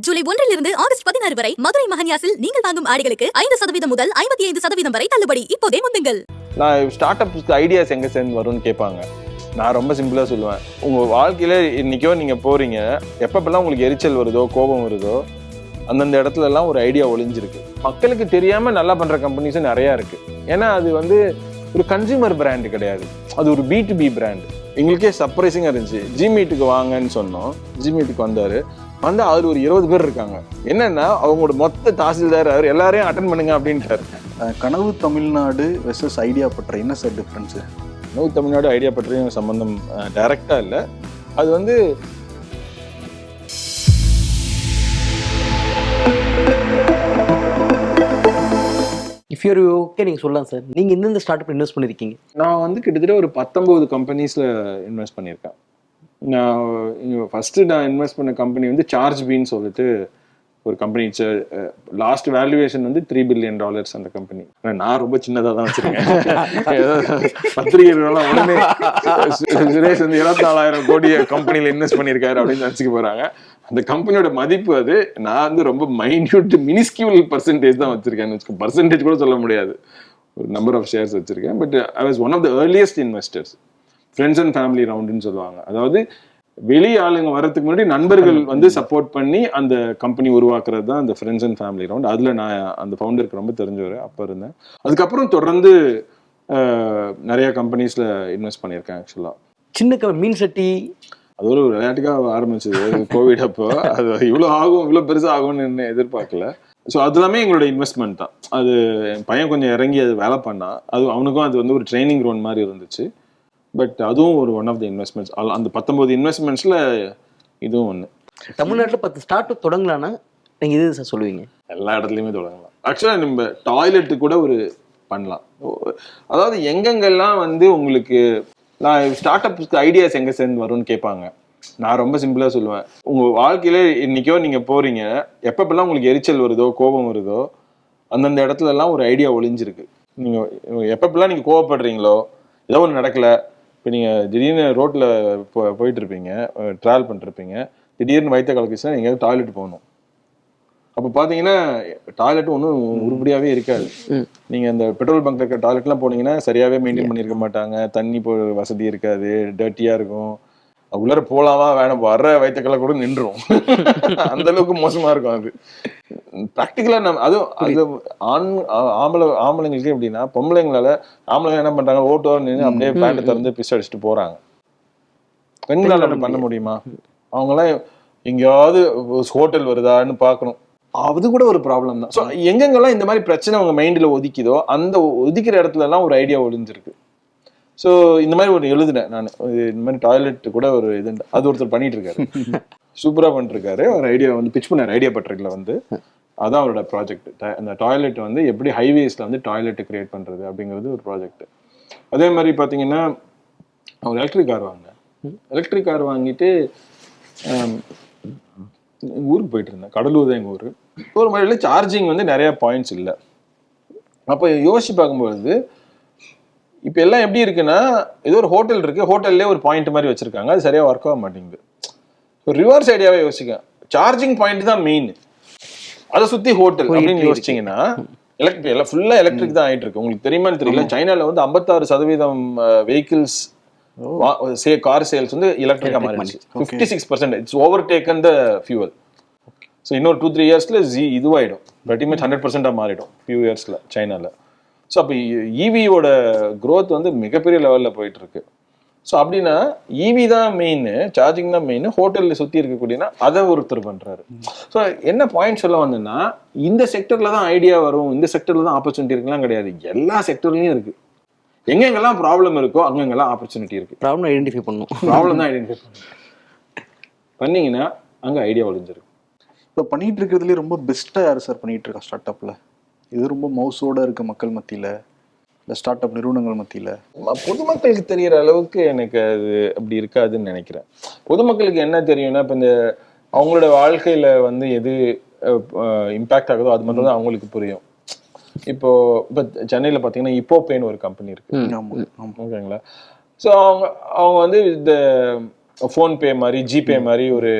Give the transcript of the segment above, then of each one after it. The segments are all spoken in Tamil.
ஜூலை 1 ஆகஸ்ட் 16 வரை மதுரை மஹன்யாஸில் நீங்கள் வாங்கும் ஆடைகளுக்கு 5% முதல் 55% வரை தள்ளுபடி. இப்போதே முந்துங்கள். நான் ஸ்டார்ட் அப் ஐடியாஸ் எங்க சேர்ந்து வரும்னு கேட்பாங்க. நான் ரொம்ப சிம்பிளா சொல்லுவேன், உங்க வாழ்க்கையில இன்னைக்கோ நீங்க போறீங்க, எப்பப்பெல்லாம் உங்களுக்கு எரிச்சல் வருதோ கோபம் வருதோ அந்தந்த இடத்துல எல்லாம் ஒரு ஐடியா ஒளிஞ்சிருக்கு. மக்களுக்கு தெரியாம நல்லா பண்ற கம்பெனிஸும் நிறைய இருக்கு. ஏன்னா அது வந்து ஒரு கன்சியூமர் பிராண்ட் கிடையாது, அது ஒரு B2B பிராண்ட். எங்களுக்கே சர்ப்ரைசிங்கா இருந்துச்சு. ஜிமீட்டுக்கு வாங்கன்னு சொன்னோம், ஜிமீட்டுக்கு வந்தாரு. வந்து அதுல ஒரு 20 பேர் இருக்காங்க. என்னன்னா அவங்களோட மொத்த தாசில்தார் அவர் எல்லாரையும் அட்டன் பண்ணுங்க அப்படின்ட்டாரு. கனவு தமிழ்நாடு வெர்சஸ் ஐடியா பற்ற என்ன சார் டிஃபரன்ஸ்? கனவு தமிழ்நாடு ஐடியா பற்றியும் சம்பந்தம் டைரக்டா இல்லை. அது வந்து இஃப் யூர் ஓகே நீங்கள் சொல்லலாம் சார். நீங்கள் எந்தெந்த ஸ்டார்ட் அப் இன்வெஸ்ட் பண்ணியிருக்கீங்க? நான் வந்து கிட்டத்தட்ட ஒரு 19 கம்பெனிஸ்ல இன்வெஸ்ட் பண்ணியிருக்கேன். நான் ஃபர்ஸ்ட் நான் இன்வெஸ்ட் பண்ண கம்பெனி வந்து சார்ஜ் பீன்னு சொல்லிட்டு ஒரு கம்பெனி. லாஸ்ட் வேல்யூவேஷன் வந்து $3 billion அந்த கம்பெனி. நான் ரொம்ப சின்னதாக தான் வச்சிருக்கேன். பத்திரிகைலாம் உடனே சுரேஷ் வந்து 24,000 கோடி கம்பெனியில் இன்வெஸ்ட் பண்ணியிருக்காரு அப்படின்னு நினச்சிக்க போறாங்க. அந்த கம்பெனியோட மதிப்பு அது. நான் வந்து ரொம்ப மைன்யூட் மினிஸ்கியூல் பர்சன்டேஜ் தான் வச்சிருக்கேன்னு வச்சுக்கோங்க. பர்சன்டேஜ் கூட சொல்ல முடியாது, ஒரு நம்பர் ஆஃப் ஷேர்ஸ் வச்சிருக்கேன். But I was one of the earliest investors. Friends and family ரவுண்டுன்னு சொல்லுவாங்க. அதாவது வெளி ஆளுங்க வர்றதுக்கு முன்னாடி நண்பர்கள் வந்து சப்போர்ட் பண்ணி அந்த கம்பெனி உருவாக்குறது தான் அந்த ஃப்ரெண்ட்ஸ் அண்ட் ஃபேமிலி ரவுண்ட். அதுல நான் அந்த ஃபவுண்டருக்கு ரொம்ப தெரிஞ்சவர் அப்போ இருந்தேன். அதுக்கப்புறம் தொடர்ந்து நிறைய கம்பெனிஸ்ல இன்வெஸ்ட் பண்ணியிருக்கேன். ஆக்சுவலா சின்ன மீன் சட்டி அது ஒரு விளையாட்டுக்காக ஆரம்பிச்சது கோவிட் அப்போ. அது இவ்வளோ ஆகும், இவ்வளோ பெருசாக ஆகும்னு எதிர்பார்க்கல. ஸோ அது எல்லாமே எங்களோட இன்வெஸ்ட்மெண்ட் தான். அது என் பையன் கொஞ்சம் இறங்கி அது வேலை பண்ணான். அது அவனுக்கும் அது வந்து ஒரு ட்ரைனிங் க்ரௌண்ட் மாதிரி இருந்துச்சு. பட் அதுவும் ஒரு ஒன் ஆஃப் த இன்வெஸ்ட்மெண்ட்ஸ். அந்த 19 இன்வெஸ்ட்மெண்ட்ஸ்ல இதுவும் ஒன்று. தமிழ்நாட்டில் 10 ஸ்டார்ட் அப் தொடங்கலான்னா நீங்கள் இது சார் சொல்லுவீங்க? எல்லா இடத்துலையுமே தொடங்கலாம். ஆக்சுவலாக நம்ம டாய்லெட்டு கூட ஒரு பண்ணலாம். அதாவது எங்கெங்கெல்லாம் வந்து உங்களுக்கு நான் ஸ்டார்ட் அப் ஐடியாஸ் எங்கே சேர்ந்து வரும்னு கேட்பாங்க. நான் ரொம்ப சிம்பிளாக சொல்லுவேன், உங்கள் வாழ்க்கையில இன்னைக்கோ நீங்கள் போறீங்க, எப்பப்பெல்லாம் உங்களுக்கு எரிச்சல் வருதோ கோபம் வருதோ அந்தந்த இடத்துல எல்லாம் ஒரு ஐடியா ஒளிஞ்சிருக்கு. நீங்கள் எப்பப்பெல்லாம் நீங்கள் கோவப்படுறீங்களோ, ஏதோ ஒன்று நடக்கலை. இப்போ நீங்கள் திடீர்னு ரோட்டில் போயிட்டு இருப்பீங்க, ட்ராவல் பண்ணிருப்பீங்க, திடீர்னு வயிற்ற கலக்கிச்சுன்னா நீங்கள் டாய்லெட் போகணும். அப்போ பார்த்தீங்கன்னா டாய்லெட் ஒன்றும் உருப்படியாகவே இருக்காது. நீங்கள் அந்த பெட்ரோல் பங்க்ல இருக்க டாய்லெட்லாம் போனீங்கன்னா சரியாகவே மெயின்டைன் பண்ணியிருக்க மாட்டாங்க, தண்ணி வசதி இருக்காது, டர்ட்டியாக இருக்கும். உள்ளார போகலாமா வேணும், வர்ற வயிற்றுக்கலை கூட நின்றுடும். அந்த அளவுக்கு மோசமாக இருக்கும் அது. ப்ராக்டிக்கலாக நம்ம அதுவும் அது ஆம்பளைங்களுக்கு எப்படின்னா, பொம்பளைங்களால ஆம்பளைங்க என்ன பண்ணுறாங்க, ஓட்டோர் நின்று அப்படியே பேண்ட் திறந்து பிஸ் அடிச்சுட்டு போகிறாங்க. பெண்களால் அப்படி பண்ண முடியுமா? அவங்களாம் எங்கேயாவது ஹோட்டல் வருதான்னு பார்க்கணும். அது கூட ஒரு ப்ராப்ளம் தான். ஸோ எங்கெங்கெல்லாம் இந்த மாதிரி பிரச்சனை அவங்க மைண்டில் ஒதுக்கிதோ அந்த ஒதுக்கிற இடத்துலலாம் ஒரு ஐடியா ஒளிஞ்சிருக்கு. ஸோ இந்த மாதிரி ஒரு எழுதுனேன் நான், இந்த மாதிரி டாய்லெட் கூட ஒரு இது அது ஒருத்தர் பண்ணிட்டு இருக்காரு, சூப்பராக பண்ணிருக்காரு. ஒரு ஐடியா வந்து பிச் பண்ணார் ஐடியா பட்ரிக்கில் வந்து. அதான் அவரோட ப்ராஜெக்ட். அந்த டாய்லெட் வந்து எப்படி ஹைவேஸில் வந்து டாய்லெட் கிரியேட் பண்ணுறது அப்படிங்கிறது ஒரு ப்ராஜெக்ட். அதே மாதிரி பார்த்தீங்கன்னா அவர் எலக்ட்ரிக் கார் வாங்கினேன். எலக்ட்ரிக் கார் வாங்கிட்டு ஊருக்கு போயிட்டு இருந்தேன். கடலூர் தான் எங்கள் ஊர். ஒரு மாதிரி சார்ஜிங் வந்து நிறைய பாயிண்ட்ஸ் இல்லை. அப்போ யோசிச்சு பார்க்கும்போது இப்போ எல்லாம் எப்படி இருக்குன்னா, ஏதோ ஒரு ஹோட்டல் இருக்கு, ஹோட்டல்லே ஒரு பாயிண்ட் மாதிரி வச்சிருக்காங்க, அது சரியா ஒர்க் ஆக மாட்டேங்குது. ஸோ ரிவர்ஸ் ஐடியாவே யோசிக்க, சார்ஜிங் பாயிண்ட் தான் மெயின், அதை சுற்றி ஹோட்டல் அப்படின்னு யோசிச்சிங்கன்னா எலக்ட்ரிக் எல்லாம் ஃபுல்லாக எலக்ட்ரிக் தான் ஆகிட்டு இருக்கு. உங்களுக்கு தெரியுமான்னு தெரியல, சைனாவில் வந்து 56% வெஹிக்கிள்ஸ் கார் சேல்ஸ் வந்து எலக்ட்ரிக்காக மாறிடுச்சு. 56% it's over taken the fuel. So இன்னொரு 2-3 இயர்ஸ்ல இதுவாயிடும், pretty much 100% மாறிடும் ஃபியூ இயர்ஸ்ல சைனாவில். ஸோ அப்போ ஈவியோட க்ரோத் வந்து மிகப்பெரிய லெவலில் போயிட்டு இருக்கு. ஸோ அப்படின்னா ஈவி தான் மெயின், சார்ஜிங் தான் மெயின், ஹோட்டலில் சுற்றி இருக்கக்கூடியனா அதை ஒருத்தர் பண்ணுறாரு. ஸோ என்ன பாயிண்ட் சொல்ல வந்தேன்னா, இந்த செக்டரில் தான் ஐடியா வரும், இந்த செக்டரில் தான் ஆப்பர்ச்சுனிட்டி இருக்குலாம் கிடையாது, எல்லா செக்டர்லையும் இருக்குது. எங்கெங்கெல்லாம் ப்ராப்ளம் இருக்கோ அங்கெங்கெல்லாம் ஆப்பர்ச்சுனிட்டி இருக்கு. ப்ராப்ளம் ஐடென்டிஃபை பண்ணணும், ப்ராப்ளம் தான் ஐடென்டிஃபை பண்ணீங்கன்னா அங்கே ஐடியா ஒளிஞ்சிருக்கு. இப்போ பண்ணிட்டு இருக்கிறதுலேயே ரொம்ப பெஸ்ட்டாக யார் சார் பண்ணிட்டு இருக்கா ஸ்டார்ட் அப்பில்? இது ரொம்ப மவுசோட இருக்க மக்கள் மத்தியில், இந்த ஸ்டார்ட் அப் நிறுவனங்கள் மத்தியில் பொதுமக்களுக்கு தெரிகிற அளவுக்கு எனக்கு அது அப்படி இருக்காதுன்னு நினைக்கிறேன். பொதுமக்களுக்கு என்ன தெரியும்னா, இப்போ இந்த அவங்களோட வாழ்க்கையில் வந்து எது இம்பேக்ட் ஆகுதோ அது மட்டும் தான் அவங்களுக்கு புரியும். இப்போ சென்னையில் பார்த்தீங்கன்னா இப்போபேன்னு ஒரு கம்பெனி இருக்கு, ஓகேங்களா? ஸோ அவங்க வந்து இந்த ஃபோன்பே மாதிரி ஜிபே மாதிரி ஒரு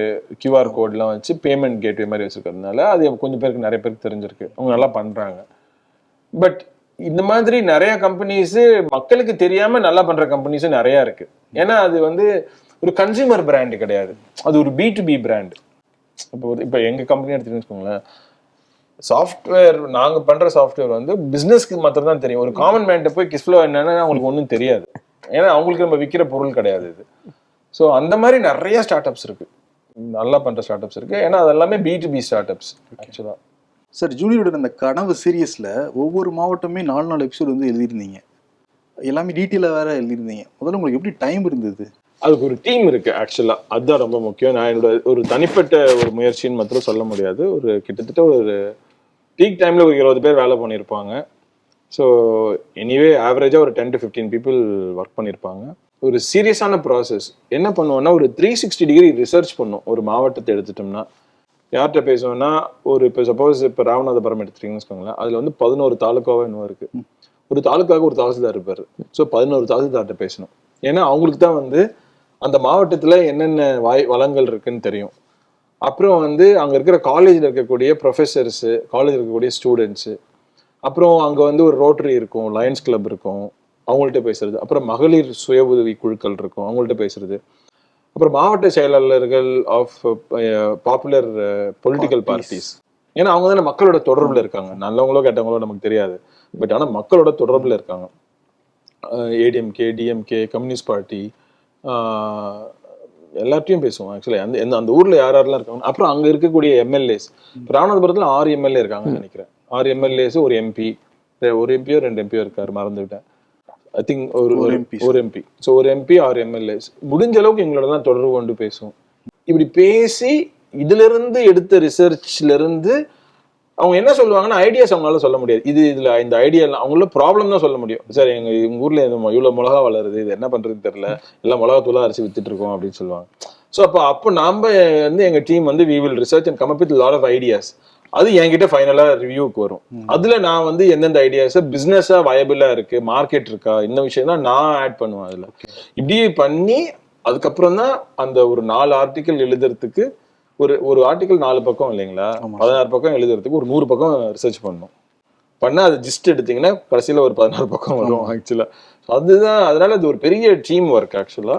கியூஆர் கோட்லாம் வச்சு பேமெண்ட் கேட்வே மாதிரி வச்சிருக்கிறதுனால அது கொஞ்சம் பேருக்கு நிறைய பேருக்கு தெரிஞ்சிருக்கு, அவங்க நல்லா பண்றாங்க. பட் இந்த மாதிரி நிறைய கம்பெனிஸ் மக்களுக்கு தெரியாம நல்லா பண்ற கம்பெனிஸும் நிறைய இருக்கு. ஏன்னா அது வந்து ஒரு கன்சியூமர் பிராண்ட் கிடையாது, அது ஒரு B2B பிராண்ட். இப்போ எங்க கம்பெனி எடுத்துன்னு வச்சுக்கோங்களேன், சாஃப்ட்வேர் நாங்க பண்ற சாஃப்ட்வேர் வந்து பிசினஸ்க்கு மாத்திரம் தான் தெரியும். ஒரு காமன் மேன்ட்ட போய் கிஸ்ஃப்ளோ என்னன்னா அவங்களுக்கு ஒன்றும் தெரியாது, ஏன்னா அவங்களுக்கு நம்ம விற்கிற பொருள் கிடையாது இது. ஸோ அந்த மாதிரி நிறைய ஸ்டார்ட் அப்ஸ் இருக்கு, நல்லா பண்ற ஸ்டார்ட் அப்ஸ் இருக்கு. ஏன்னா அது எல்லாமே B2B ஸ்டார்ட் அப்ஸ் ஆக்சுவலா. சார், ஜூனியரோட அந்த கனவு சீரியஸ்ல ஒவ்வொரு மாவட்டமே 4 எபிசோடு வந்து எழுதியிருந்தீங்க, எல்லாமே டீட்டெயிலாக வேற எழுதியிருந்தீங்க. முதல்ல உங்களுக்கு எப்படி டைம் இருந்தது? அதுக்கு ஒரு டீம் இருக்கு ஆக்சுவலா, அதுதான் ரொம்ப முக்கியம். நான் என்னோட ஒரு தனிப்பட்ட ஒரு முயற்சின்னு மாத்திரம் சொல்ல முடியாது. ஒரு கிட்டத்தட்ட ஒரு பீக் டைம்ல ஒரு 20 பேர் வேலை பண்ணியிருப்பாங்க. ஸோ எனிவே ஆவரேஜா ஒரு 10 to 15 பீப்புள் ஒர்க் பண்ணியிருப்பாங்க. ஒரு சீரியஸான ப்ராசஸ். என்ன பண்ணுவோம்னா ஒரு 360 டிகிரி ரிசர்ச் பண்ணும். ஒரு மாவட்டத்தை எடுத்துட்டோம்னா யார்கிட்ட பேசுவோம்னா, ஒரு இப்போ சப்போஸ் இப்போ ராமநாதபுரம் எடுத்துட்டீங்கன்னு வச்சுக்கோங்களேன், அதுல வந்து 11 தாலுக்காவா இன்னும் இருக்கு. ஒரு தாலுக்காவுக்கு ஒரு தாசில்தார் இருப்பாரு. ஸோ 11 தாசில்தார்கிட்ட பேசணும். ஏன்னா அவங்களுக்கு தான் வந்து அந்த மாவட்டத்துல என்னென்ன வளங்கள் இருக்குன்னு தெரியும். அப்புறம் வந்து அங்க இருக்கிற காலேஜ்ல இருக்கக்கூடிய ப்ரொஃபஸர்ஸ், காலேஜ் இருக்கக்கூடிய ஸ்டூடெண்ட்ஸு, அப்புறம் அங்க வந்து ஒரு ரோட்டரி இருக்கும், லயன்ஸ் கிளப் இருக்கும், அவங்கள்ட்ட பேசுறது. அப்புறம் மகளிர் சுய உதவி குழுக்கள் இருக்கும், அவங்கள்ட்ட பேசுறது. அப்புறம் மாவட்ட செயலாளர்கள் ஆஃப் பாப்புலர் பொலிட்டிக்கல் பார்ட்டிஸ். ஏன்னா அவங்க தானே மக்களோட தொடர்புல இருக்காங்க. நல்லவங்களோ கெட்டவங்களோ நமக்கு தெரியாது, பட் ஆனா மக்களோட தொடர்புல இருக்காங்க. ஏடிஎம்கே, டிஎம்கே, கம்யூனிஸ்ட் பார்ட்டி, எல்லாத்தையும் பேசுவோம் ஆக்சுவலி. அந்த ஊர்ல யாரெல்லாம் இருக்காங்க. அப்புறம் அங்க இருக்கக்கூடிய எம்எல்ஏஸ், ராமநாதபுரத்துல 6 எம்எல்ஏ இருக்காங்கன்னு நினைக்கிறேன். 6 எம்எல்ஏஸ், ஒரு எம்பி, ஒரு எம்பியோ 2 எம்பியோ இருக்காரு, மறந்துவிட்டேன். ஐ திங்க் ஒரு எம்பி. ஸோ ஒரு எம்பி 6 எம்எல்ஏஸ். முடிஞ்ச அளவுக்கு எங்களோட தான் தொடர்பு கொண்டு பேசுவோம். இப்படி பேசி இதுல இருந்து எடுத்த ரிசர்ச்ல இருந்து அவங்க என்ன சொல்லுவாங்கன்னா, ஐடியாஸ் அவங்களால சொல்ல முடியாது. இதுல இந்த ஐடியா அவங்கள ப்ராப்ளம் தான் சொல்ல முடியும். சார் எங்க ஊர்ல இவ்வளவு மிளகா வளருது, இது என்ன பண்றதுன்னு தெரியல, எல்லாம் மிளகா தூளா அரிசி வித்துட்டு இருக்கோம் அப்படின்னு சொல்லுவாங்க. ஸோ அப்போ நாம வந்து எங்க டீம் வந்து we will research and come up with lot of ideas. அது என்கிட்ட ஃபைனலா ரிவ்யூக்கு வரும். அதுல நான் வந்து எந்தெந்த ஐடியாஸ் பிசினஸா வயபிளா இருக்கு, மார்க்கெட் இருக்கா, இந்த விஷயம் தான் நான் ஆட் பண்ணுவேன் அதுல. இப்படி பண்ணி அதுக்கப்புறம் தான் அந்த ஒரு 4 ஆர்டிக்கல் எழுதுறதுக்கு, ஒரு ஆர்டிக்கல் 4 பக்கம் இல்லைங்களா, 16 பக்கம் எழுதுறதுக்கு ஒரு 100 பக்கம் ரிசர்ச் பண்ணா அது ஜிஸ்ட் எடுத்தீங்கன்னா கடைசியில ஒரு 16 பக்கம் வரும் ஆக்சுவலா. அதுதான், அதனால அது ஒரு பெரிய டீம் ஒர்க் ஆக்சுவலா.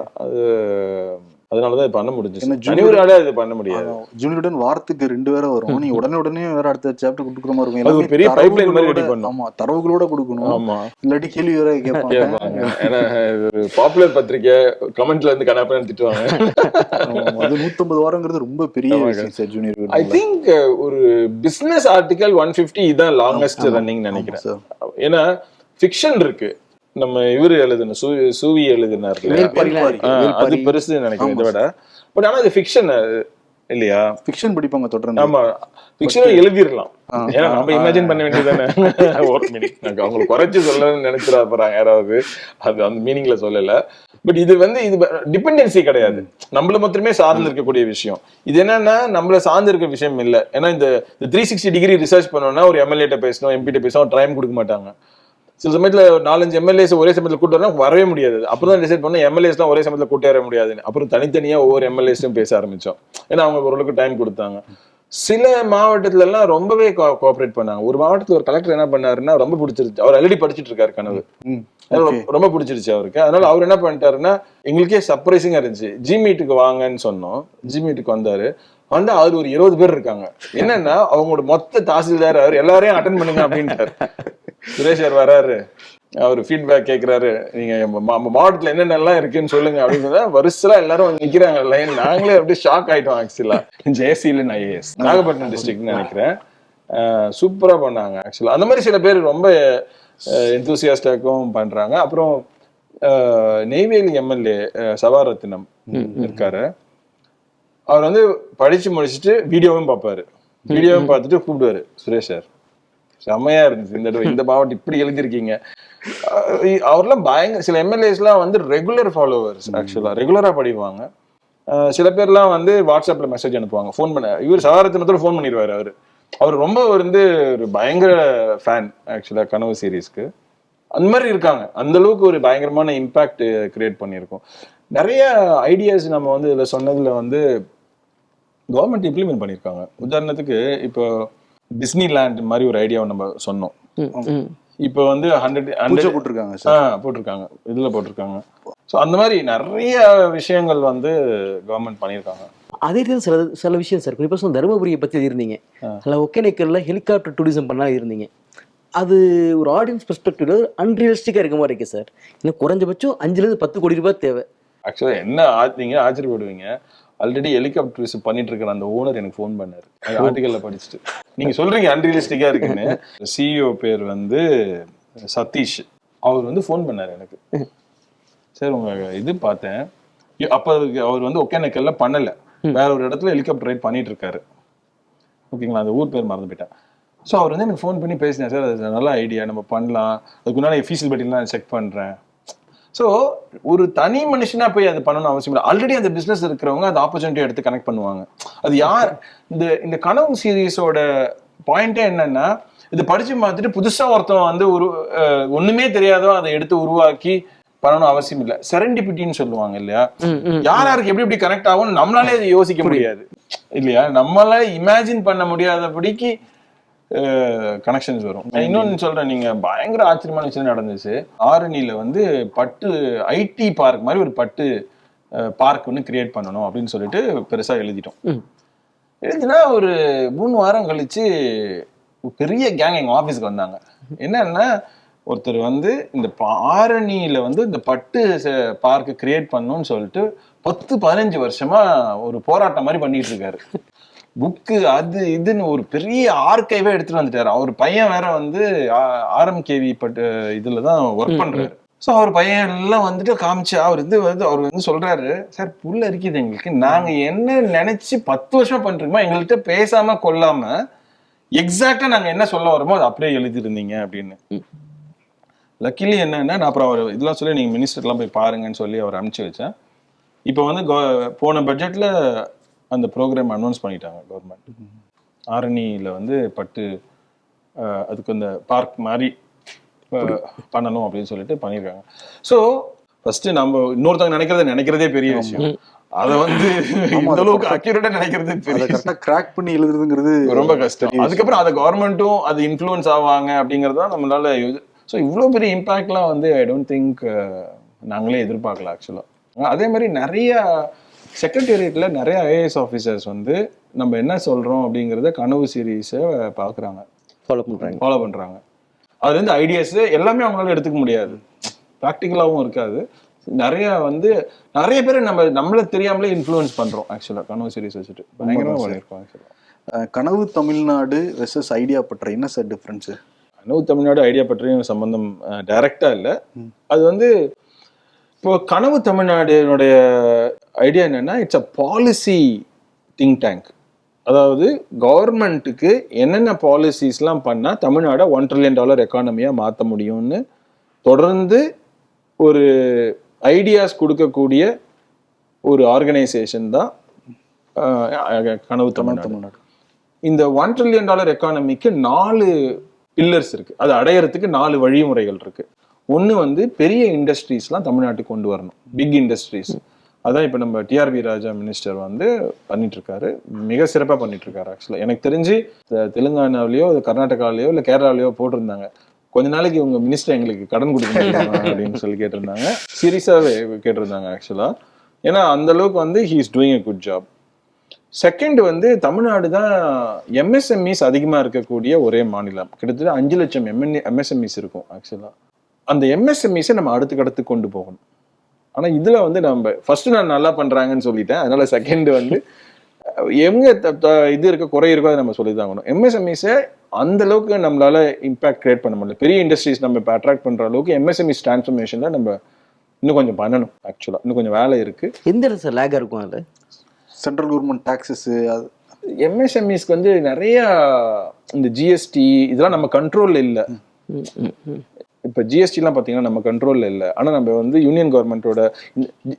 அதனாலதான் இது பண்ண முடிஞ்சு. தனியால இது பண்ண முடியாது. ஜூனியருடன் வாரத்துக்கு 2 வேற வரும். நீ உடனே வேற அடுத்த சாப்டர் கொடுக்குற மாதிரி இருக்கும். அது ஒரு பெரிய பைப்லைன் மாதிரி ரெடி பண்ணணும். ஆமா, தரவுகளோட கொடுக்கணும். ஆமா, இல்லாட்டி கேள்வி வேற கேட்பாங்க. ஏன்னா ஒரு பாப்புலர் பத்திரிக்கை கமெண்ட்ல இருந்து கணப்பா திட்டுவாங்க. அது 150 வாரங்கிறது ரொம்ப பெரிய விஷயம் சார் ஜூனியர். ஐ திங்க் ஒரு பிசினஸ் ஆர்டிகல் 150 இதான் லாங்கஸ்ட் ரன்னிங் நினைக்கிறேன். ஏன்னா ஃபிக்ஷன் இருக்கு, நம்ம இவரு எழுதுன சூவி எழுதினார்ல, அது பெருசு நினைக்கிறேன் இதை விட. பட் ஆனா இது ஃபிக்ஷன் இல்லையா? ஃபிக்ஷன் படிப்பாங்க தொடர்ந்து. ஆமா, ஃபிக்ஷன் எழுதிடலாம். ஏன்னா நம்ம இமேஜின் பண்ண வேண்டியதானே. அவங்களுக்கு குறைச்சு சொல்லணும்னு நினைச்சிடா போறாங்க யாராவது, அது அந்த மீனிங்ல சொல்லல. பட் இது வந்து இது டிபெண்டன்சி கிடையாது, நம்மள மாத்திரமே சார்ந்து இருக்கக்கூடிய விஷயம். இது என்னன்னா நம்மள சார்ந்து இருக்க விஷயம் இல்லை. ஏன்னா இந்த 360 டிகிரி ரிசர்ச் பண்ணோம்னா ஒரு எம்எல்ஏட்ட பேசணும், எம்பிட்ட பேசணும், டைம் கொடுக்க மாட்டாங்க. சில சமயத்துல 4-5 எம்எல்ஏஸ் ஒரே சமயத்துல கூட்டு வரணும், வரவே முடியாது. அப்புறம் தான் டிசைட் பண்ண எம்எல்ஏஸ்லாம் ஒரே சமயத்துல கூட்டி வர முடியாதுன்னு. அப்புறம் தனித்தனியா ஒவ்வொரு எம்எல்ஏஸும் பேச ஆரம்பிச்சோம். ஏன்னா அவங்க ஓரளவுக்கு டைம் கொடுத்தாங்க. சில மாவட்டத்துல எல்லாம் ரொம்பவே கோஆபரேட் பண்ணாங்க. ஒரு மாவட்டத்துல ஒரு கலெக்டர் என்ன பண்ணாருன்னா, ரொம்ப பிடிச்சிருச்சு, அவர் ஆல்ரெடி படிச்சுட்டு இருக்காரு கனவு, ரொம்ப பிடிச்சிருச்சு அவருக்கு. அதனால அவர் என்ன பண்ணிட்டாருன்னா, எங்களுக்கே சர்ப்ரைசிங்கா இருந்துச்சு. ஜி மீட்டுக்கு வாங்கன்னு சொன்னோம். ஜி மீட்டுக்கு வந்தாரு. வந்து அது ஒரு 20 பேர் இருக்காங்க. என்னன்னா அவங்களோட மொத்த தாசில்தார் அவர் எல்லாரையும் அட்டன் பண்ணுங்க அப்படின்ட்டாரு. சுரேஷ் சார் வராரு, அவர் ஃபீட்பேக் கேட்கிறாரு, நீங்க மாவட்டத்துல என்னென்னலாம் இருக்குன்னு சொல்லுங்க அப்படின்னு. வருஷலா எல்லாரும் நிக்கிறாங்க லைன். நாங்களே அப்படியே ஷாக் ஆயிட்டோம் ஆக்சுவலா. ஜெயசீலன் ஐஏஎஸ், நாகப்பட்டினம் டிஸ்ட்ரிக்ட்னு நினைக்கிறேன். சூப்பரா பண்ணாங்க ஆக்சுவலா. அந்த மாதிரி சில பேர் ரொம்ப எந்தூசியாஸ்டாக்கும் பண்றாங்க. அப்புறம் நெய்வேலி எம்எல்ஏ சவாரத்தினம் இருக்காரு. அவர் வந்து படிச்சு முடிச்சுட்டு வீடியோவும் பார்ப்பாரு. வீடியோவும் பார்த்துட்டு கூப்பிடுவாரு, சுரேஷ் சார் செம்மையா இருந்துச்சு இந்த மாவட்டம் இப்படி எழுதிருக்கீங்க. அவர்லாம் பயங்கர, சில எம்எல்ஏஸ்லாம் வந்து ரெகுலர் ஃபாலோவர்ஸ் ஆக்சுவலா, ரெகுலரா படிப்பாங்க. சில பேர்லாம் வந்து வாட்ஸ்அப்ல மெசேஜ் அனுப்புவாங்க, ஃபோன் பண்ண. இவர் சவாரத்தினத்துல ஃபோன் பண்ணிடுவாரு. அவர் ரொம்ப வந்து ஒரு பயங்கர ஃபேன் ஆக்சுவலா கனவு சீரீஸ்க்கு. அந்த மாதிரி இருக்காங்க. அந்த அளவுக்கு ஒரு பயங்கரமான இம்பாக்ட் கிரியேட் பண்ணியிருக்கோம். நிறைய ஐடியாஸ் நம்ம வந்து இதுல சொன்னதுல வந்து கவர்மெண்ட் இம்ப்ளிமெண்ட் பண்ணியிருக்காங்க. உதாரணத்துக்கு இப்போ டிஸ்னி லேண்ட் மாதிரி ஒரு ஐடியாவை நம்ம சொன்னோம். இப்போ வந்து 100 போட்டிருக்காங்க சார். போட்டிருக்காங்க, இதுல போட்டிருக்காங்க. ஸோ அந்த மாதிரி நிறைய விஷயங்கள் வந்து கவர்மெண்ட் பண்ணியிருக்காங்க. அதே தான் சில விஷயம் சார். குறிப்பாக தருமபுரியை பற்றி எழுதிருந்தீங்க. அதில் ஒகேனக்கல்ல ஹெலிகாப்டர் டூரிசம் பண்ணா இருந்தீங்க. அது ஒரு ஆடியன்ஸ் பெர்ஸ்பெக்டிவ்ல அன்ரியலிஸ்டிக்காக இருக்க மாதிரி இருக்கு சார். இன்னும் குறைஞ்சபட்சம் 5-10 கோடி ரூபாய் தேவை. ஆக்சுவலா என்ன நீங்க ஆச்சரியப்படுவீங்க, ஆல்ரெடி ஹெலிகாப்டர் டூரிசம் பண்ணிட்டு இருக்கிற அந்த ஓனர் எனக்கு ஃபோன் பண்ணாரு ஆர்டிகல்ல படிச்சுட்டு. நீங்க சொல்றீங்க அன்ரியலிஸ்டிக்கா இருக்குன்னு. சிஇஓ பேர் வந்து சதீஷ். அவர் வந்து ஃபோன் பண்ணாரு எனக்கு. சார் உங்க இது பார்த்தேன். அப்ப அவர் வந்து ஒகேனக்கல்ல பண்ணல, வேற ஒரு இடத்துல ஹெலிகாப்டர் ரைட் பண்ணிட்டு இருக்காரு. ஓகேங்களா, அந்த ஊர் பேர் மறந்து போயிட்டேன். ஸோ அவர் வந்து எனக்கு ஃபோன் பண்ணி பேசினேன், சார் அது நல்ல ஐடியா, நம்ம பண்ணலாம், அதுக்கு முன்னாடி ஃபீஸிபிலிட்டிலாம் நான் செக் பண்றேன். ஸோ ஒரு தனி மனுஷனா போய் அது பண்ணணும் அவசியம் இல்லை. ஆல்ரெடி அந்த பிசினஸ் இருக்கிறவங்க அந்த ஆப்பர்ச்சுனிட்டி எடுத்து கனெக்ட் பண்ணுவாங்க. அது யார் இந்த கனவு சீரீஸோட பாயிண்டே என்னன்னா, இது படிச்சு பார்த்துட்டு புதுசா ஒருத்தன் வந்து ஒரு ஒண்ணுமே தெரியாதோ அதை எடுத்து உருவாக்கி பண்ணணும் அவசியம் இல்லை. செரண்டிபிட்டின்னு சொல்லுவாங்க இல்லையா, யாருக்கு எப்படி எப்படி கனெக்ட் ஆகும் நம்மளாலே அதை யோசிக்க முடியாது இல்லையா, நம்மளால இமேஜின் பண்ண முடியாதபடிக்கு கனெக்ஷன்ஸ் வரும். இன்னொன்னு சொல்றேன், நீங்க பயங்கர ஆச்சரியமான விஷயம் நடந்துச்சு. ஆரணியில வந்து பட்டு ஐடி பார்க் மாதிரி ஒரு பட்டு பார்க் ஒன்று கிரியேட் பண்ணணும் அப்படின்னு சொல்லிட்டு பெருசா எழுதிட்டோம். எழுதினா ஒரு 3 வாரம் கழிச்சு பெரிய கேங் எங்க ஆபீஸ்க்கு வந்தாங்க. என்னன்னா, ஒருத்தர் வந்து இந்த ஆரணியில வந்து இந்த பட்டு பார்க் கிரியேட் பண்ணணும்னு சொல்லிட்டு 10-15 வருஷமா ஒரு போராட்டம் மாதிரி பண்ணிட்டு இருக்காரு. புக்கு அது இதுன்னு ஒரு பெரிய ஆர்கைவே எடுத்துட்டு வந்துட்டாரு. அவர் பையன் வேற வந்து RMKV பட்டு இதுலதான் ஒர்க் பண்றாரு. ஸோ அவர் பையன் எல்லாம் வந்துட்டு காமிச்சு அவர் வந்து சொல்றாரு, சார் புல்ல இருக்குது எங்களுக்கு, நாங்க என்ன நினைச்சு 10 வருஷமா பண்ணிருக்கோமோ எங்கள்கிட்ட பேசாம கொள்ளாம எக்ஸாக்டா நாங்க என்ன சொல்ல வரோமோ அதை அப்படியே எழுதிருந்தீங்க அப்படின்னு. லக்கிலி என்னன்னா, நான் அப்புறம் அவர் இதெல்லாம் சொல்லி நீங்க மினிஸ்டர்லாம் போய் பாருங்கன்னு சொல்லி அவர் அனுப்பிச்சு வச்சேன். இப்போ வந்து போன பட்ஜெட்ல அந்த ப்ரோக்ராம் அனௌன்ஸ் பண்ணிட்டாங்க கவர்மெண்ட். ஆரணியில வந்து பட்டு அதுக்கு அந்த பார்க் மாதிரி பண்ணணும் அப்படின்னு சொல்லிட்டு பண்ணியிருக்காங்க. ஸோ ஃபர்ஸ்ட் நம்ம இன்னொருத்தவங்க நினைக்கிறதே பெரிய விஷயம். அதை வந்து இந்த அளவுக்கு அக்யூரேட்டா நினைக்கிறது பெரிய கிராக் பண்ணி எழுதுறதுங்கிறது ரொம்ப கஷ்டம். அதுக்கப்புறம் அதை கவர்மெண்ட்டும் அது இன்ஃப்ளூயன்ஸ் ஆவாங்க அப்படிங்கறத நம்மளால. ஸோ இவ்வளோ பெரிய இம்பாக்ட்லாம் வந்து ஐ டோன்ட் திங்க் நாங்களே எதிர்பார்க்கல ஆக்சுவலா. அதே மாதிரி நிறைய செக்ரட்டேரியட்ல நிறைய IAS ஆஃபீஸர்ஸ் வந்து நம்ம என்ன சொல்றோம் அப்படிங்கறத கனவு சீரீஸை பாக்குறாங்க, ஃபாலோ பண்றாங்க. அதுல இருந்து ஐடியாஸ் எல்லாமே அவங்களால எடுத்துக்க முடியாது, ப்ராக்டிக்கலாவும் இருக்காது. நிறைய பேர் நம்மள தெரியாமலே இன்ஃப்ளூயன்ஸ் பண்றோம் ஆக்சுவலா கனவு சீரீஸ் வச்சுட்டு. பயங்கரமா பண்ணிருக்கோம் ஆக்சுவலா. கனவு தமிழ்நாடு வெர்சஸ் ஐடியா பற்ற என்ன சார் டிஃபரன்ஸ்? கனவு தமிழ்நாடு ஐடியா பற்றியும் சம்பந்தம் டைரக்டா இல்லை. அது வந்து இப்போ கனவு தமிழ்நாடுனுடைய ஐடியா என்னன்னா, it's a policy think tank. அதாவது கவர்மெண்ட்டுக்கு என்னென்ன பாலிசிஸ்லாம் பண்ணால் தமிழ்நாடை $1 trillion எக்கானமியாக மாற்ற முடியும்னு தொடர்ந்து ஒரு ஐடியாஸ் கொடுக்கக்கூடிய ஒரு ஆர்கனைசேஷன் தான் கனவு தமிழ்நாடு. இந்த $1 trillion எக்கானமிக்கு 4 பில்லர்ஸ் இருக்கு. அது அடையறதுக்கு 4 வழிமுறைகள் இருக்கு. ஒன்று வந்து பெரிய இண்டஸ்ட்ரீஸ்லாம் தமிழ்நாட்டுக்கு கொண்டு வரணும், பிக் இண்டஸ்ட்ரீஸ். அதான் இப்போ நம்ம TRV ராஜா மினிஸ்டர் வந்து பண்ணிட்டு இருக்காரு, மிக சிறப்பாக பண்ணிட்டு இருக்காரு. ஆக்சுவலாக எனக்கு தெரிஞ்சு தெலுங்கானாவிலேயோ கர்நாடகாவிலேயோ இல்லை கேரளாவிலேயோ போட்டிருந்தாங்க, கொஞ்ச நாளைக்கு உங்க மினிஸ்டர் எங்களுக்கு கடன் கொடுக்க அப்படின்னு சொல்லி கேட்டிருந்தாங்க. சீரியஸாகவே கேட்டிருந்தாங்க ஆக்சுவலா. ஏன்னா அந்த அளவுக்கு வந்து he is doing a good job. Second வந்து தமிழ்நாடு தான் MSMEs அதிகமாக இருக்கக்கூடிய ஒரே மாநிலம். கிட்டத்தட்ட 5 லட்சம் MSMEs இருக்கும் ஆக்சுவலா. அந்த MSMEs நம்ம அடுத்து கொண்டு போகணும். ஆனா இதுல வந்து நம்ம ஃபர்ஸ்ட் நான் நல்லா பண்றாங்கன்னு சொல்லிட்டேன், அதனால செகண்ட் வந்து எங்க இது இருக்க குறை இருக்கோ அதை நம்ம சொல்லி தான் ஆகணும். MSMEs அந்த அளவுக்கு நம்மளால இம்பாக்ட் கிரியேட் பண்ண முடியல. பெரிய இண்டஸ்ட்ரீஸ் நம்ம இப்போ அட்ராக்ட் பண்ற அளவுக்கு MSMEs டிரான்ஸ்ஃபர்மேஷன்ல நம்ம இன்னும் கொஞ்சம் பண்ணணும். ஆக்சுவலா இன்னும் கொஞ்சம் வேலை இருக்கு. எந்த இடத்துல லேக் இருக்கும்? அது சென்ட்ரல் கவர்மெண்ட் டாக்ஸஸ். MSMEஸ்க்கு வந்து நிறைய இந்த GST இதெல்லாம் நம்ம கண்ட்ரோல்ல இல்லை. இப்போ GSTலாம் பார்த்தீங்கன்னா நம்ம கண்ட்ரோலில் இல்லை. ஆனால் நம்ம வந்து யூனியன் கவர்மெண்ட்டோட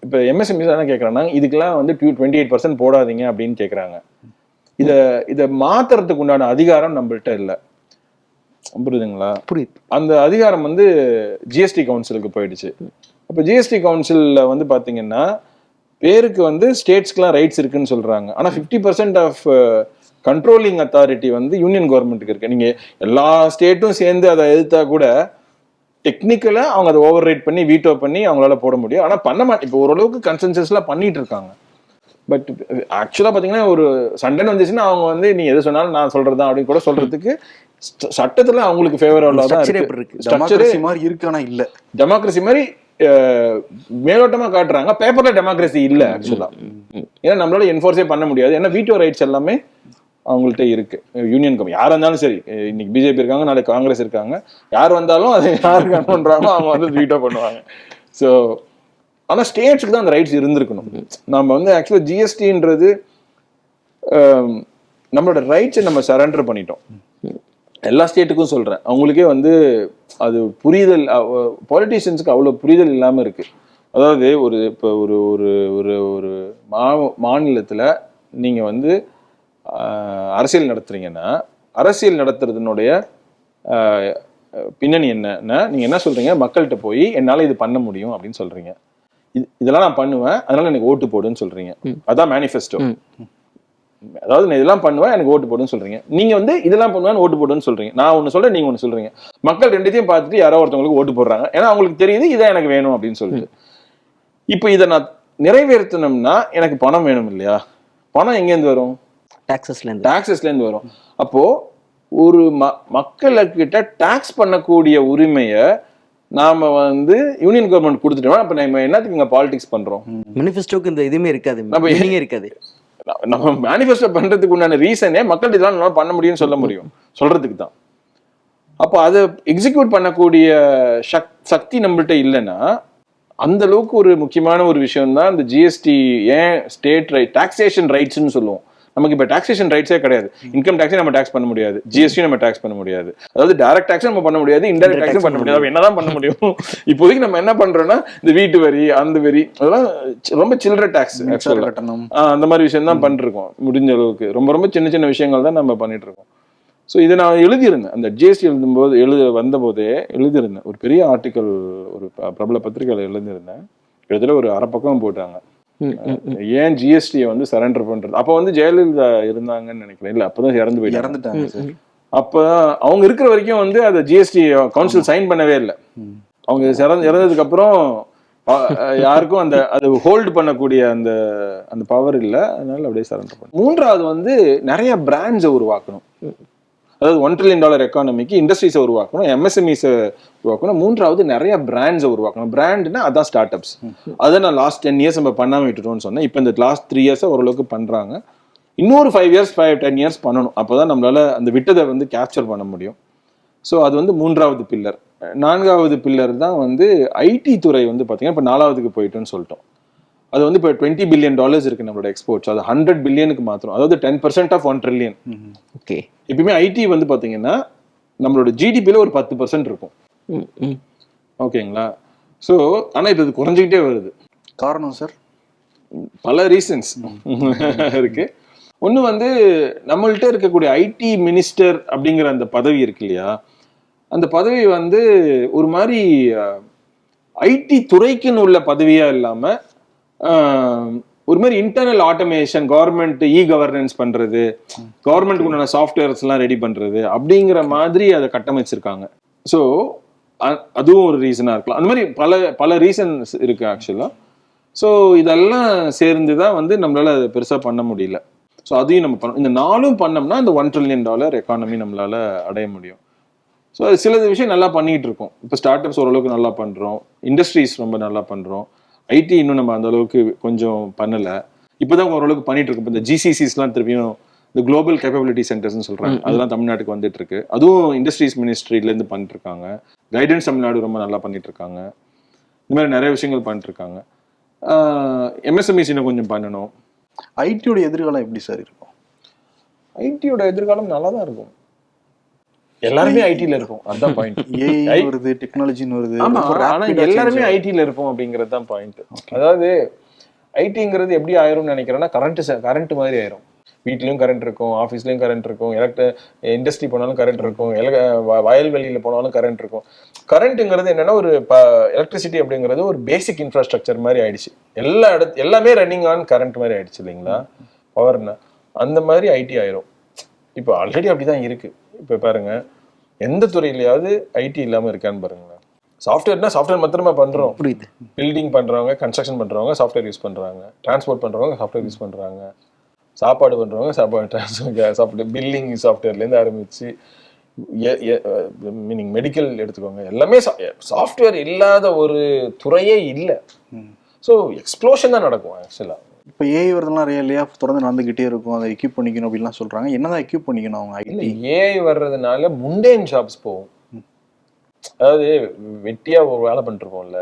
இப்போ MSMEs என்ன கேட்குறாங்கன்னா, இதுக்கெல்லாம் வந்து 28% போடாதீங்க அப்படின்னு கேட்குறாங்க. இதை மாத்துறதுக்கு உண்டான அதிகாரம் நம்மள்கிட்ட இல்லை. புரியுதுங்களா? புரியுது. அந்த அதிகாரம் வந்து GST கவுன்சிலுக்கு போயிடுச்சு. அப்போ ஜிஎஸ்டி கவுன்சிலில் வந்து பார்த்தீங்கன்னா பேருக்கு வந்து ஸ்டேட்ஸ்க்குலாம் ரைட்ஸ் இருக்குன்னு சொல்றாங்க. ஆனா 50% ஆஃப் கண்ட்ரோலிங் அத்தாரிட்டி வந்து யூனியன் கவர்மெண்ட்டுக்கு இருக்கு. நீங்க எல்லா ஸ்டேட்டும் சேர்ந்து அதை எதிர்த்தா கூட டெக்னிக்கலா அவங்க அதை ஓவர் ரைட் பண்ணி வீட்டோ பண்ணி அவங்களால போட முடியும். ஆனா பண்ண மாட்டேன். இப்போ ஓரளவுக்கு கன்சென்சஸ்லாம் பண்ணிட்டு இருக்காங்க. பட் ஆக்சுவலா பாத்தீங்கன்னா ஒரு சண்டைன்னு வந்துச்சுன்னா அவங்க வந்து நீ எது சொன்னாலும் நான் சொல்றதா அப்படின்னு கூட சொல்றதுக்கு சட்டத்துல அவங்களுக்கு ஃபேவரபிளா தான் இருக்கு. டெமோக்ரஸி மாதிரி இருக்கு, ஆனா இல்ல. டெமோக்ரஸி மாதிரி மேலோட்டமா காட்டுறாங்க, பேப்பர்ல டெமோக்ரஸி இல்ல ஆக்சுவலா. ஏன்னா நம்மளால என்ஃபோர்ஸே பண்ண முடியாது. ஏன்னா வீட்டோ ரைட்ஸ் எல்லாமே அவங்கள்ட்ட இருக்கு. யூனியன் யாரா இருந்தாலும் சரி, இன்னைக்கு பிஜேபி இருக்காங்க, நாளைக்கு காங்கிரஸ் இருக்காங்க, யார் வந்தாலும் அதை யாருக்கு பண்றாங்களோ அவங்க வந்து வீட்டோ பண்ணுவாங்க. ஸோ ஆனா ஸ்டேட்ஸ்க்கு தான் அந்த ரைட்ஸ் இருந்திருக்கணும். நம்ம வந்து ஆக்சுவலா ஜிஎஸ்டின்றது நம்மளோட ரைட்ஸை நம்ம சரண்டர் பண்ணிட்டோம். எல்லா ஸ்டேட்டுக்கும் சொல்றேன். அவங்களுக்கே வந்து அது புரிதல், பாலிட்டிஷியன்ஸுக்கு அவ்வளோ புரிதல் இல்லாமல் இருக்கு. அதாவது ஒரு இப்போ ஒரு ஒரு ஒரு ஒரு மாநிலத்தில் நீங்கள் வந்து அரசியல் நடத்துறீங்கன்னா அரசியல் நடத்துறதுனுடைய பின்னணி என்னன்னா, நீங்கள் என்ன சொல்றீங்க, மக்கள்கிட்ட போய் என்னால் இது பண்ண முடியும் அப்படின்னு சொல்றீங்க. இதெல்லாம் நான் பண்ணுவேன், அதனால எனக்கு ஓட்டு போடுன்னு சொல்றீங்க. அதான் மேனிஃபெஸ்டோ. அதாவது நான் இதெல்லாம் பண்ணுவேன், எனக்கு ஓட்டு போடுன்னு சொல்றீங்க. நீங்க வந்து இதெல்லாம் பண்ணுவேன், ஓட்டு போடுன்னு சொல்றீங்க. நான் ஒண்ணு சொல்றேன், நீங்க ஒண்ணு சொல்றீங்க. மக்கள் ரெண்டுத்தையும் பார்த்துட்டு யாரோ ஒருத்தவங்களுக்கு ஓட்டு போடுறாங்க. ஏன்னா அவங்களுக்கு தெரியுது இதான் எனக்கு வேணும் அப்படின்னு சொல்லிட்டு. இப்போ இதை நான் நிறைவேற்றணும்னா எனக்கு பணம் வேணும் இல்லையா? பணம் எங்கேருந்து வரும்? டாக்ஸஸ்ல இருந்து வரும். அப்போ ஒரு மக்கள்கிட்ட டாக்ஸ் பண்ணக்கூடிய உரிமையை நாம வந்து யூனியன் கவர்மெண்ட் கொடுத்துட்டோம். அப்ப நம்ம என்னத்துக்கு இங்க பாலிடிக்ஸ் பண்றோம்? மேனிஃபெஸ்டோக்கு இந்த இதுமே இருக்காது, இருக்காது. நம்ம மேனிஃபெஸ்டோ பண்றதுக்கு உண்டான ரீசனே மக்கள் இதெல்லாம் நல்லா பண்ண முடியும்னு சொல்ல முடியும், சொல்றதுக்கு தான். அப்போ அதை எக்ஸிக்யூட் பண்ணக்கூடிய சக்தி நம்மள்ட்ட இல்லைன்னா, அந்த அளவுக்கு ஒரு முக்கியமான ஒரு விஷயம் தான் இந்த ஜிஎஸ்டி. ஏன் ஸ்டேட் ரைட், டாக்ஸேஷன் ரைட்ஸ்ன்னு சொல்லுவோம். நமக்கு இப்போ டாக்ஸேஷன் ரைட்ஸே கிடையாது. இன்கம் டாக்ஸே நம்ம டாக்ஸ் பண்ண முடியாது, ஜிஎஸ்டி நம்ம டாக்ஸ் பண்ண முடியாது. அதாவது டைரக்ட் டாக்ஸ் நம்ம பண்ண முடியாது, இன்டைரக்ட் டாக்ஸும் பண்ண முடியாது. என்னதான் பண்ண முடியும்? இப்போதைக்கு நம்ம என்ன பண்றோம்னா இந்த வீட்டு வரி, அந்த வரி, அதெல்லாம் ரொம்ப சில்லற டாக்ஸ், அந்த மாதிரி விஷயம் தான் பண்ணிருக்கோம். முடிஞ்ச அளவுக்கு ரொம்ப ரொம்ப சின்ன சின்ன விஷயங்கள் தான் நம்ம பண்ணிட்டு இருக்கோம். ஸோ இதை நான் எழுதியிருந்தேன், அந்த ஜிஎஸ்டி எழுதும்போது வந்தபோதே எழுதியிருந்தேன். ஒரு பெரிய ஆர்டிக்கல் ஒரு பிரபல பத்திரிகையில் எழுதியிருந்தேன். கிட்டத்தட்ட ஒரு அரை பக்கம் போட்டாங்க. ஏன் ஜிஎஸ்டியை வந்து சரண்டர் பண்றது. அப்ப வந்து ஜெயலலிதா இருந்தாங்கன்னு நினைக்கிறேன். இல்ல அப்பதான் இறந்துட்டாங்க. அப்பதான் அவங்க இருக்கிற வரைக்கும் வந்து அதை ஜிஎஸ்டி கவுன்சில் சைன் பண்ணவே இல்லை. அவங்க இறந்ததுக்கு அப்புறம் யாருக்கும் அந்த அது ஹோல்டு பண்ணக்கூடிய அந்த அந்த பவர் இல்லை. அதனால அப்படியே சரண்டர் பண்ண. மூன்றாவது வந்து நிறைய பிராண்ட்ஸை உருவாக்கணும். அதாவது $1 trillion எக்கானமிக்கு இண்டஸ்ட்ரீஸை உருவாக்கணும், எம்எஸ்எம்இஸை உருவாக்கணும். மூன்றாவது நிறைய பிராண்ட்ஸை உருவாக்கணும். பிராண்ட்னா அதான் ஸ்டார்ட் அப்ஸ். அதை நான் லாஸ்ட் 10 years நம்ம பண்ணாம விட்டுட்டோம்னு சொன்னேன். இப்போ இந்த லாஸ்ட் 3 years ஓரளவுக்கு பண்றாங்க. இன்னொரு 5-10 years பண்ணணும். அப்போதான் நம்மளால அந்த விட்டதை வந்து கேப்சர் பண்ண முடியும். ஸோ அது வந்து மூன்றாவது பில்லர். 4வது பில்லர் தான் வந்து ஐடி துறை வந்து பார்த்தீங்கன்னா இப்போ 4வதுக்கு போயிட்டோன்னு சொல்லிட்டோம். அது வந்து இப்போ $20 billion இருக்கு நம்மளோட எக்ஸ்போர்ட்ஸ். அது 100 billion மாத்திரம். அதாவது 10% ஆஃப் 1 trillion. ஓகே. எப்பயுமே ஐடி வந்து பாத்தீங்கன்னா நம்மளோட ஜிடிபியில ஒரு 10% இருக்கும். ஓகேங்களா? ஸோ ஆனா இப்போ இது குறைஞ்சிக்கிட்டே வருது. காரணம் சார் பல ரீசன்ஸ் இருக்கு. ஒன்று வந்து நம்மள்கிட்ட இருக்கக்கூடிய ஐடி மினிஸ்டர் அப்படிங்கிற அந்த பதவி இருக்கு இல்லையா, அந்த பதவி வந்து ஒரு மாதிரி ஐடி துறைக்குன்னு உள்ள பதவியா இல்லாம ஒரு மாதிரி இன்டர்னல் ஆட்டோமேஷன், கவர்மெண்ட் கவர்னன்ஸ் பண்றது, கவர்மெண்ட்டுக்கு உண்டான சாஃப்ட்வேர்ஸ் எல்லாம் ரெடி பண்றது அப்படிங்கிற மாதிரி அதை கட்டமைச்சிருக்காங்க. ஸோ அதுவும் ஒரு ரீசனா இருக்கலாம். அந்த மாதிரி பல பல ரீசன்ஸ் இருக்கு ஆக்சுவலா. ஸோ இதெல்லாம் சேர்ந்து தான் வந்து நம்மளால அதை பெருசா பண்ண முடியல. ஸோ அதையும் நம்ம பண்ணணும். இந்த 4ம் பண்ணோம்னா இந்த $1 trillion எக்கானமி நம்மளால அடைய முடியும். ஸோ அது சில விஷயம் நல்லா பண்ணிட்டு இருக்கோம். இப்போ ஸ்டார்ட் அப்ஸ் ஓரளவுக்கு நல்லா பண்றோம், இண்டஸ்ட்ரீஸ் ரொம்ப நல்லா பண்றோம். ஐடி இன்னும் நம்ம அந்த அளவுக்கு கொஞ்சம் பண்ணல. இப்போதான் ஓரளவுக்கு பண்ணிட்டு இருக்கோம். இப்போ இந்த ஜிசிசிஸ்லாம் திருப்பியும் இந்த குளோபல் கேப்பபிலிட்டி சென்டர்ஸ்னு சொல்றாங்க, அதெல்லாம் தமிழ்நாட்டுக்கு வந்துட்டு இருக்கு. அதுவும் இண்டஸ்ட்ரீஸ் மினிஸ்ட்ரியிலேருந்து பண்ணிட்டு இருக்காங்க. கைடன்ஸ் தமிழ்நாடு ரொம்ப நல்லா பண்ணிட்டு இருக்காங்க. இந்த மாதிரி நிறைய விஷயங்கள் பண்ணிட்டு இருக்காங்க. எம்எஸ்எம்இஸ் இன்னும் கொஞ்சம் பண்ணணும். ஐடியோட எதிர்காலம் எப்படி சார் இருக்கும்? ஐடியோட எதிர்காலம் நல்லா தான் இருக்கும். எல்லாருமே ஐடில இருக்கும், அதான் பாயிண்ட். ஏஐ வருது, டெக்னாலஜின்னு வருது. ஆனா எல்லாருமே ஐடில இருப்போம் அப்படிங்கிறது தான் பாயிண்ட். அதாவது ஐடிங்கிறது எப்படி ஆயிரும்னு நினைக்கிறேன்னா கரண்ட் மாதிரி ஆயிரும். வீட்லயும் கரண்ட் இருக்கும், ஆஃபீஸ்லயும் கரண்ட் இருக்கும், இண்டஸ்ட்ரி போனாலும் கரண்ட் இருக்கும், வயல்வெளியில போனாலும் கரண்ட் இருக்கும். கரண்ட்டுங்கிறது என்னன்னா ஒரு எலக்ட்ரிசிட்டி அப்படிங்கிறது ஒரு பேசிக் இன்ஃப்ராஸ்ட்ரக்சர் மாதிரி ஆயிடுச்சு. எல்லாமே ரன்னிங் ஆன் கரண்ட் மாதிரி ஆயிடுச்சு இல்லைங்களா, பவர்னா. அந்த மாதிரி ஐடி ஆயிரும். இப்போ ஆல்ரெடி அப்படிதான் இருக்கு. இப்போ பாருங்க, எந்த துறையிலயாவது ஐடி இல்லாம இருக்கான்னு பாருங்க. சாஃப்ட்வேர்னா சாஃப்ட்வேர் மாத்திரமா பண்றோம். புரியுது. பில்டிங் பண்றவங்க, கன்ஸ்ட்ரக்ஷன் பண்றவங்க சாஃப்ட்வேர் யூஸ் பண்றாங்க, டிரான்ஸ்போர்ட் பண்றவங்க சாஃப்ட்வேர் யூஸ் பண்றாங்க, சாப்பாடு பண்றவங்க சாப்பாடு பில்லிங் சாஃப்ட்வேர்ல இருந்து ஆரம்பிச்சு மீனிங் மெடிக்கல் எடுத்துக்கோங்க, எல்லாமே சாஃப்ட்வேர் இல்லாத ஒரு துறையே இல்லை. ஸோ எக்ஸ்ப்ளோஷன் தான் நடக்கும் ஆக்சுவலா. இப்போ ஏஐ வரதெல்லாம் ரியலியா தொடர்ந்து நடந்துகிட்டே இருக்கும், அதை எக்யூப் பண்ணிக்கணும் அப்படின்லாம் சொல்றாங்க. என்னதான் எக்யூப் பண்ணிக்கணும் அவங்க? இல்லை, ஏஐ வர்றதுனால முண்டேன் ஜாப்ஸ் போகும். அதாவது வெட்டியா ஒரு வேலை பண்ணிட்டு இருக்கோம்ல,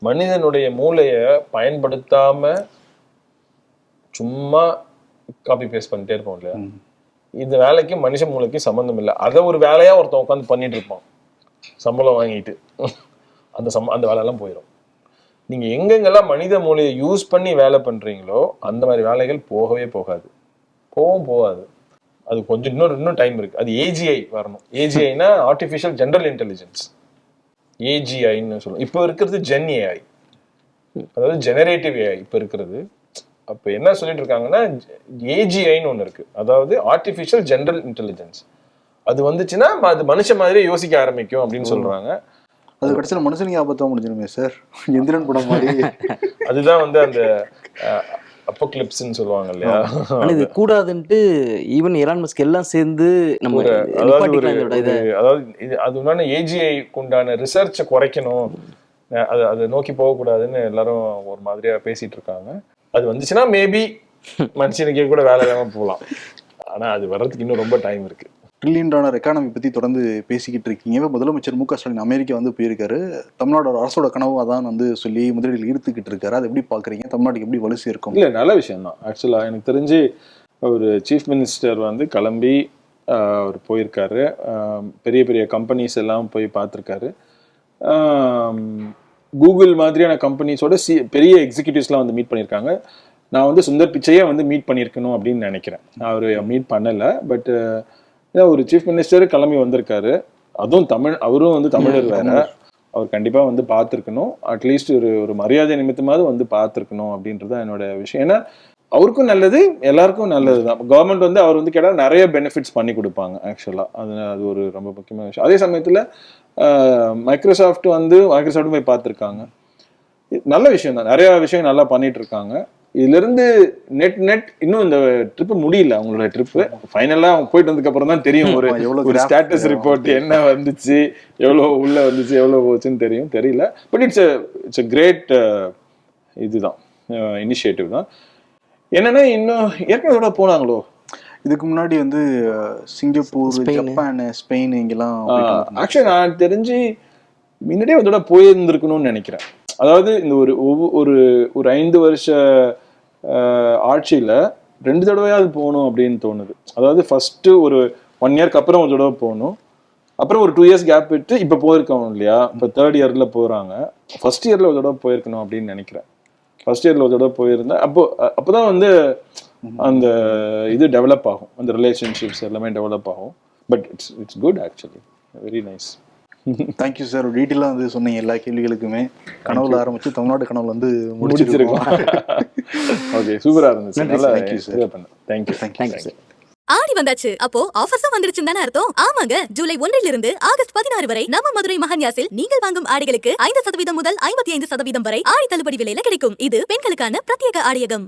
மனிதனுடைய மூளைய பயன்படுத்தாம சும்மா காப்பி பேஸ்ட் பண்ணிட்டே இருப்போம் இல்லையா, இந்த வேலைக்கு மனுஷ மூளைக்கு சம்பந்தம் இல்லை. அதை ஒரு வேலையா ஒருத்தன் உட்காந்து பண்ணிட்டு இருப்பான் சம்பளம் வாங்கிட்டு. அந்த வேலையெல்லாம் போயிடும். நீங்க எங்கெங்கெல்லாம் மனித மூளையை யூஸ் பண்ணி வேலை பண்றீங்களோ அந்த மாதிரி வேலைகள் போகவே போகாது. அது கொஞ்சம் இன்னும் டைம் இருக்கு. அது ஏஜிஐ வரணும். ஏஜிஐனா ஆர்டிஃபிஷியல் ஜெனரல் இன்டெலிஜென்ஸ், ஏஜிஐன்னு சொல்லுவோம். இப்போ இருக்கிறது ஜென் ஏஐ, அதாவது ஜெனரேட்டிவ் ஏஐ இப்போ இருக்கிறது. அப்போ என்ன சொல்லிட்டு இருக்காங்கன்னா, ஏஜிஐன்னு ஒன்று இருக்கு, அதாவது ஆர்டிஃபிஷியல் ஜெனரல் இன்டெலிஜென்ஸ். அது வந்துச்சுன்னா அது மனுஷ மாதிரியே யோசிக்க ஆரம்பிக்கும் அப்படின்னு சொல்றாங்க. அது கடைசியில் மனுஷனுக்கு ஆபத்தா முடிஞ்சிருமே சார், எந்திரன் படம் மாதிரி. அதுதான் வந்து அந்த அப்போக்லிப்ஸ்ன்னு சொல்லுவாங்க இல்லையா. ஆனா இது கூடாதுன்ட்டு ஈவன் எலான் மஸ்க் எல்லாம் சேர்ந்து நம்ம அது உண்டான ஏஜிஐ உண்டான ரிசர்ச்சை குறைக்கணும், அதை நோக்கி போகக்கூடாதுன்னு எல்லாரும் ஒரு மாதிரியா பேசிட்டு இருக்காங்க. அது வந்துச்சுன்னா மேபி மனுஷனுக்கே கூட வேலை இல்லாம போகலாம். ஆனா அது வர்றதுக்கு இன்னும் ரொம்ப டைம் இருக்கு. $1 trillion எக்கானமி பத்தி தொடர்ந்து பேசிக்கிட்டு இருக்கீங்க. முதலமைச்சர் மு.க. ஸ்டாலின் அமெரிக்கா வந்து போயிருக்காரு. தமிழ்நாடு அரசோட கனவு அதான் வந்து சொல்லி முதலீடுகள் ஈர்த்துக்கிட்டு இருக்காரு. அதை எப்படி பாக்குறீங்க? தமிழ்நாட்டுக்கு எப்படி வலு சேர்க்கும்? இல்ல, நல்ல விஷயம் தான். ஆக்சுவலா எனக்கு தெரிஞ்சு ஒரு சீஃப் மினிஸ்டர் வந்து கிளம்பி அவர் போயிருக்காரு. பெரிய பெரிய கம்பெனிஸ் எல்லாம் போய் பார்த்துருக்காரு. கூகுள் மாதிரியான கம்பெனிஸோட பெரிய எக்ஸிக்யூட்டிவ்ஸ்லாம் வந்து மீட் பண்ணியிருக்காங்க. நான் வந்து சுந்தர் பிச்சையே வந்து மீட் பண்ணியிருக்கணும் அப்படின்னு நினைக்கிறேன். அவர் மீட் பண்ணலை. பட் ஒரு சீஃப் மினிஸ்டர் கிளம்பி வந்திருக்காரு, அதுவும் அவரும் வந்து தமிழர் வேற. அவர் கண்டிப்பா வந்து பார்த்துருக்கணும். அட்லீஸ்ட் ஒரு மரியாதை நிமித்தமாவது வந்து பார்த்துருக்கணும் அப்படின்றது என்னோட விஷயம். ஏன்னா அவருக்கும் நல்லது, எல்லாருக்கும் நல்லது தான். கவர்மெண்ட் வந்து அவர் வந்து கேட்டால் நிறைய பெனிஃபிட்ஸ் பண்ணி கொடுப்பாங்க ஆக்சுவலா. அது ஒரு ரொம்ப முக்கியமான விஷயம். அதே சமயத்துல மைக்ரோசாஃப்ட் போய் பார்த்துருக்காங்க. நல்ல விஷயம் தான், நிறைய விஷயம் நல்லா பண்ணிட்டு இருக்காங்க. இதுல இருந்து நெட் இன்னும் இந்த ட்ரிப் முடியல. அவங்களோட ட்ரிப் ஃபைனலா அவங்க போயிட்டு வந்ததுக்கு அப்புறம் தான் தெரியும் ஒரு ஸ்டேட்டஸ் ரிப்போர்ட் என்ன வந்துச்சு, எவ்வளவு உள்ள வந்துச்சு, எவ்வளவு போச்சுன்னு தெரியல. பட் இட்ஸ் a கிரேட் இதுதான் இனிஷியேட்டிவ் தான். என்னன்னா இன்னும் ஏற்கனவே போனாங்களோ இதுக்கு முன்னாடி வந்து சிங்கப்பூர், ஜப்பான், ஸ்பெயின் இங்கெல்லாம். ஆக்சுவலி நான் தெரிஞ்சு முன்னாடியே அதோட போயிருந்திருக்கணும்னு நினைக்கிறேன். அதாவது இந்த ஒரு 5 வருஷ ஆட்சியில 2 தடவையாவது போகணும் அப்படின்னு தோணுது. அதாவது ஃபர்ஸ்ட் ஒரு 1 இயர்க்கு அப்புறம் ஒரு தடவை போகணும், அப்புறம் ஒரு 2 இயர்ஸ் கேப் விட்டு இப்ப போயிருக்கோம் இல்லையா. இப்ப 3rd இயர்ல போறாங்க. ஃபர்ஸ்ட் இயர்ல ஒரு தடவை போயிருக்கணும் அப்படின்னு நினைக்கிறேன். ஃபர்ஸ்ட் இயர்ல ஒரு தடவை போயிருந்தேன். அப்போதான் வந்து அந்த இது டெவலப் ஆகும், அந்த ரிலேஷன்ஷிப்ஸ் எல்லாமே டெவலப் ஆகும். But it's good actually, very nice. Thank you sir. ஒரு டீட்டெயிலாக வந்து சொன்னீங்க எல்லா கேள்விகளுக்குமே. கனவுல ஆரம்பிச்சு தமிழ்நாடு கனவுல வந்து முடிச்சிருக்கோம். ஓகே, சூப்பரா இருந்துச்சு. நல்லா தேங்க்யூ சார். Thank you sir. ஆடி வந்தாச்சு, அப்போ ஆஃபர்ஸும் வந்துருச்சுன்னு தானே அர்த்தம். ஆமாங்க, ஜூலை 1 ஆகஸ்ட் 16 வரை நம்ம மதுரை மஹன்யாஸில் நீங்கள் வாங்கும் ஆடைகளுக்கு 5% முதல் 55% வரை ஆடி தள்ளுபடி விலையில கிடைக்கும். இது பெண்களுக்கான பிரத்யேக ஆடியகம்.